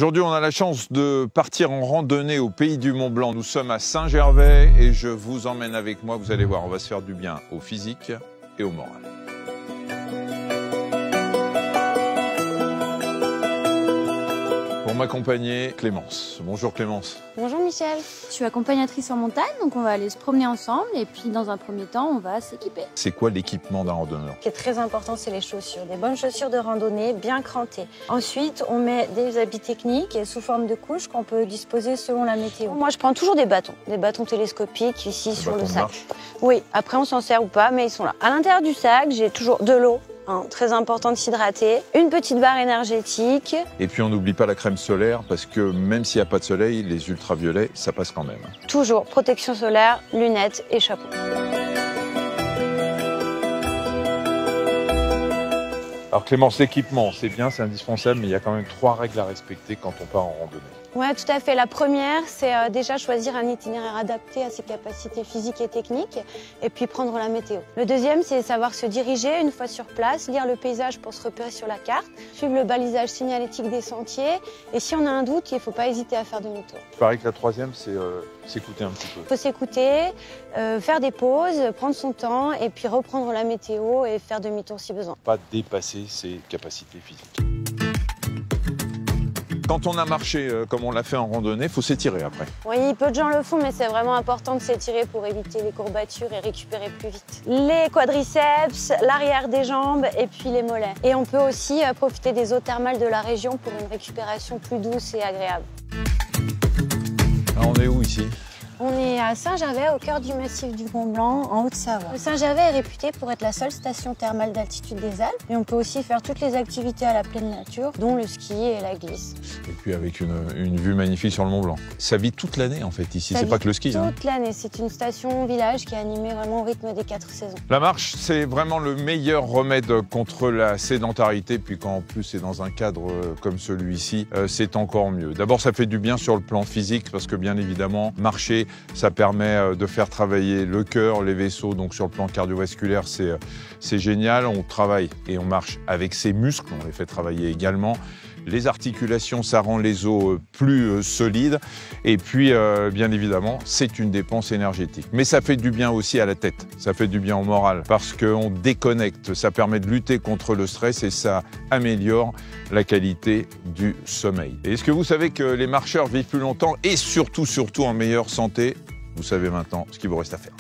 Aujourd'hui, on a la chance de partir en randonnée au pays du Mont Blanc. Nous sommes à Saint-Gervais et je vous emmène avec moi. Vous allez voir, on va se faire du bien au physique et au moral. Pour m'accompagner, Clémence. Bonjour Clémence. Bonjour Michel. Je suis accompagnatrice en montagne, donc on va aller se promener ensemble et puis dans un premier temps, on va s'équiper. C'est quoi l'équipement d'un randonneur? Ce qui est très important, c'est les chaussures. Des bonnes chaussures de randonnée, bien crantées. Ensuite, on met des habits techniques sous forme de couches qu'on peut disposer selon la météo. Moi, je prends toujours des bâtons télescopiques ici sur le sac. Oui, après on s'en sert ou pas, mais ils sont là. À l'intérieur du sac, j'ai toujours de l'eau. Très important de s'hydrater, une petite barre énergétique. Et puis on n'oublie pas la crème solaire parce que même s'il n'y a pas de soleil, les ultraviolets, ça passe quand même. Toujours protection solaire, lunettes et chapeau. Alors Clémence, l'équipement, c'est bien, c'est indispensable, mais il y a quand même 3 règles à respecter quand on part en randonnée. Oui, tout à fait. La première, c'est déjà choisir un itinéraire adapté à ses capacités physiques et techniques, et puis prendre la météo. Le deuxième, c'est savoir se diriger une fois sur place, lire le paysage pour se repérer sur la carte, suivre le balisage signalétique des sentiers, et si on a un doute, il ne faut pas hésiter à faire demi-tour. Il paraît que la troisième, c'est s'écouter un petit peu. Il faut s'écouter, faire des pauses, prendre son temps, et puis reprendre la météo et faire demi-tour si besoin. Pas dépasser ses capacités physiques. Quand on a marché comme on l'a fait en randonnée, il faut s'étirer après. Oui, peu de gens le font, mais c'est vraiment important de s'étirer pour éviter les courbatures et récupérer plus vite. Les quadriceps, l'arrière des jambes et puis les mollets. Et on peut aussi profiter des eaux thermales de la région pour une récupération plus douce et agréable. Alors on est où ici ? On est à Saint-Gervais, au cœur du massif du Mont Blanc, en Haute-Savoie. Saint-Gervais est réputé pour être la seule station thermale d'altitude des Alpes. Et on peut aussi faire toutes les activités à la pleine nature, dont le ski et la glisse. Et puis avec une vue magnifique sur le Mont Blanc. Ça vit toute l'année en fait ici, c'est pas que le ski. Toute l'année, c'est une station village qui est animée vraiment au rythme des 4 saisons. La marche, c'est vraiment le meilleur remède contre la sédentarité, puis quand en plus c'est dans un cadre comme celui-ci, c'est encore mieux. D'abord, ça fait du bien sur le plan physique, parce que bien évidemment, marcher, ça permet de faire travailler le cœur, les vaisseaux, donc sur le plan cardiovasculaire, c'est génial. On travaille et on marche avec ses muscles, on les fait travailler également. Les articulations, ça rend les os plus solides. Et puis, bien évidemment, c'est une dépense énergétique. Mais ça fait du bien aussi à la tête, ça fait du bien au moral, parce qu'on déconnecte, ça permet de lutter contre le stress et ça améliore la qualité du sommeil. Et est-ce que vous savez que les marcheurs vivent plus longtemps et surtout en meilleure santé? Vous savez maintenant ce qu'il vous reste à faire.